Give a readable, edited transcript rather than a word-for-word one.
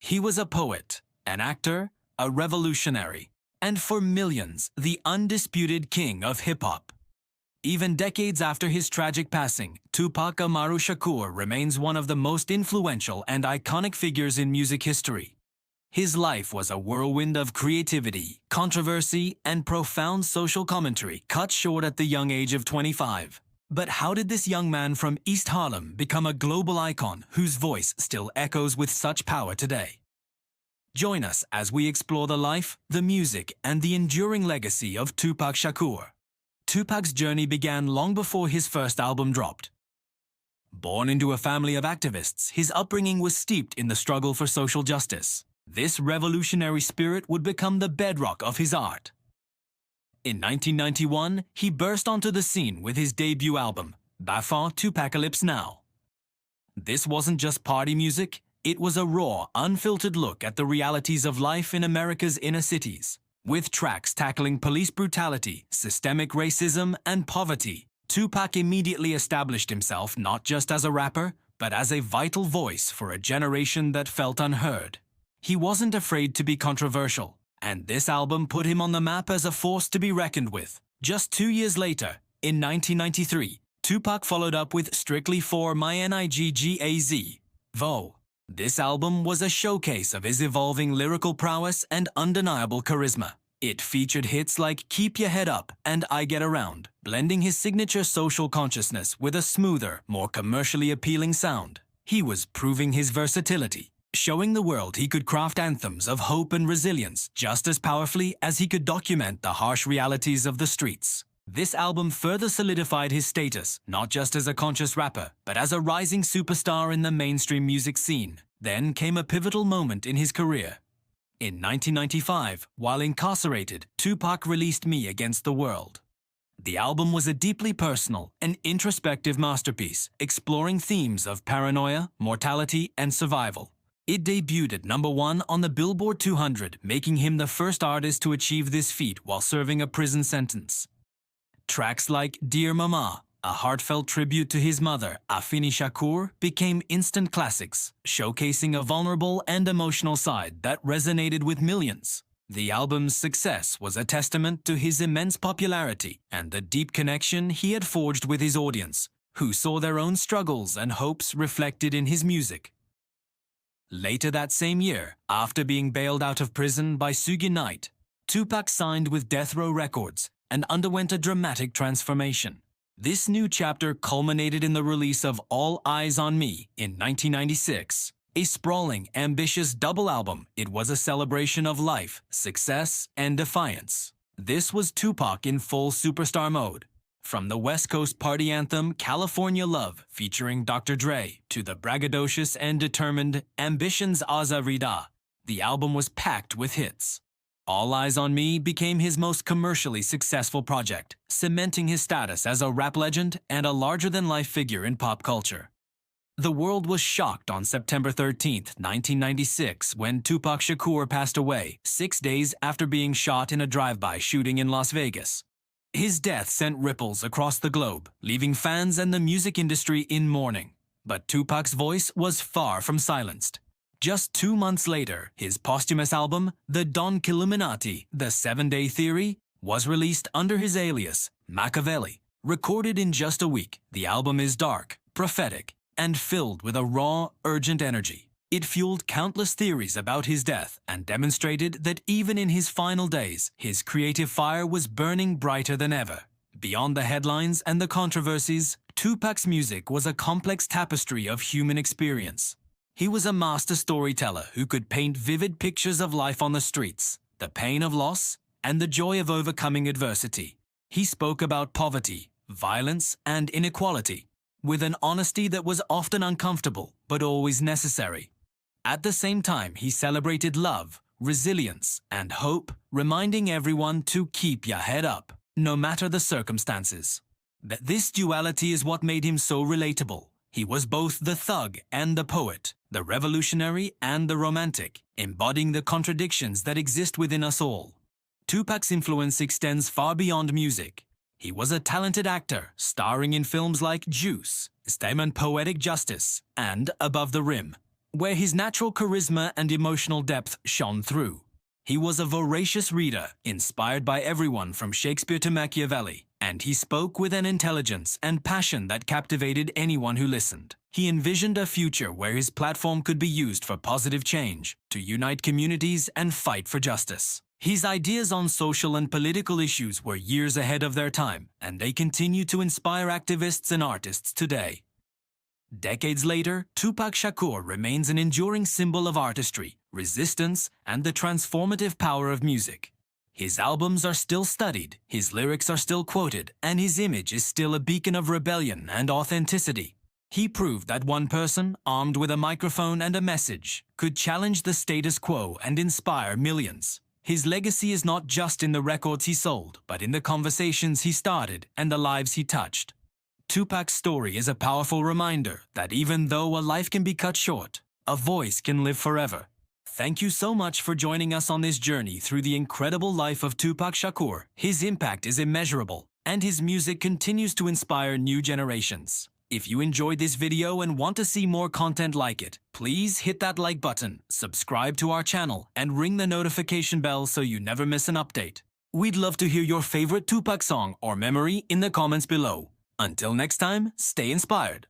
He was a poet, an actor, a revolutionary, and for millions, the undisputed king of hip-hop. Even decades after his tragic passing, Tupac Shakur remains one of the most influential and iconic figures in music history. His life was a whirlwind of creativity, controversy, and profound social commentary cut short at the young age of 25. But how did this young man from East Harlem become a global icon whose voice still echoes with such power today? Join us as we explore the life, the music, and the enduring legacy of Tupac Shakur. Tupac's journey began long before his first album dropped. Born into a family of activists, his upbringing was steeped in the struggle for social justice. This revolutionary spirit would become the bedrock of his art. In 1991, he burst onto the scene with his debut album, Bafon Tupacalypse Now. This wasn't just party music, it was a raw, unfiltered look at the realities of life in America's inner cities. With tracks tackling police brutality, systemic racism, and poverty, Tupac immediately established himself not just as a rapper, but as a vital voice for a generation that felt unheard. He wasn't afraid to be controversial, and this album put him on the map as a force to be reckoned with. Just 2 years later, in 1993, Tupac followed up with Strictly for My Niggaz, VO. This album was a showcase of his evolving lyrical prowess and undeniable charisma. It featured hits like Keep Your Head Up and I Get Around, blending his signature social consciousness with a smoother, more commercially appealing sound. He was proving his versatility, showing the world he could craft anthems of hope and resilience just as powerfully as he could document the harsh realities of the streets. This album further solidified his status, not just as a conscious rapper, but as a rising superstar in the mainstream music scene. Then came a pivotal moment in his career. In 1995, while incarcerated, Tupac released Me Against the World. The album was a deeply personal and introspective masterpiece, exploring themes of paranoia, mortality, and survival. It debuted at #1 on the Billboard 200, making him the first artist to achieve this feat while serving a prison sentence. Tracks like Dear Mama, a heartfelt tribute to his mother, Afeni Shakur, became instant classics, showcasing a vulnerable and emotional side that resonated with millions. The album's success was a testament to his immense popularity and the deep connection he had forged with his audience, who saw their own struggles and hopes reflected in his music. Later that same year, after being bailed out of prison by Suge Knight, Tupac signed with Death Row Records and underwent a dramatic transformation. This new chapter culminated in the release of All Eyez on Me in 1996. A sprawling, ambitious double album, it was a celebration of life, success, and defiance. This was Tupac in full superstar mode. From the West Coast party anthem California Love featuring Dr. Dre to the braggadocious and determined Ambition's Azarida, the album was packed with hits. All Eyez on Me became his most commercially successful project, cementing his status as a rap legend and a larger-than-life figure in pop culture. The world was shocked on September 13, 1996, when Tupac Shakur passed away, 6 days after being shot in a drive-by shooting in Las Vegas. His death sent ripples across the globe, leaving fans and the music industry in mourning. But Tupac's voice was far from silenced. Just 2 months later, his posthumous album, The Don Killuminati, The 7-Day Theory, was released under his alias, Machiavelli. Recorded in just a week, the album is dark, prophetic, and filled with a raw, urgent energy. It fueled countless theories about his death and demonstrated that even in his final days, his creative fire was burning brighter than ever. Beyond the headlines and the controversies, Tupac's music was a complex tapestry of human experience. He was a master storyteller who could paint vivid pictures of life on the streets, the pain of loss, and the joy of overcoming adversity. He spoke about poverty, violence, and inequality, with an honesty that was often uncomfortable but always necessary. At the same time, he celebrated love, resilience, and hope, reminding everyone to keep your head up, no matter the circumstances. This duality is what made him so relatable. He was both the thug and the poet, the revolutionary and the romantic, embodying the contradictions that exist within us all. Tupac's influence extends far beyond music. He was a talented actor, starring in films like Juice, Statement Poetic Justice, and Above the Rim. where his natural charisma and emotional depth shone through. He was a voracious reader, inspired by everyone from Shakespeare to Machiavelli, and he spoke with an intelligence and passion that captivated anyone who listened. He envisioned a future where his platform could be used for positive change, to unite communities and fight for justice. His ideas on social and political issues were years ahead of their time, and they continue to inspire activists and artists today. Decades later, Tupac Shakur remains an enduring symbol of artistry, resistance, and the transformative power of music. His albums are still studied, his lyrics are still quoted, and his image is still a beacon of rebellion and authenticity. He proved that one person, armed with a microphone and a message, could challenge the status quo and inspire millions. His legacy is not just in the records he sold, but in the conversations he started and the lives he touched. Tupac's story is a powerful reminder that even though a life can be cut short, a voice can live forever. Thank you so much for joining us on this journey through the incredible life of Tupac Shakur. His impact is immeasurable, and his music continues to inspire new generations. If you enjoyed this video and want to see more content like it, please hit that like button, subscribe to our channel, and ring the notification bell so you never miss an update. We'd love to hear your favorite Tupac song or memory in the comments below. Until next time, stay inspired.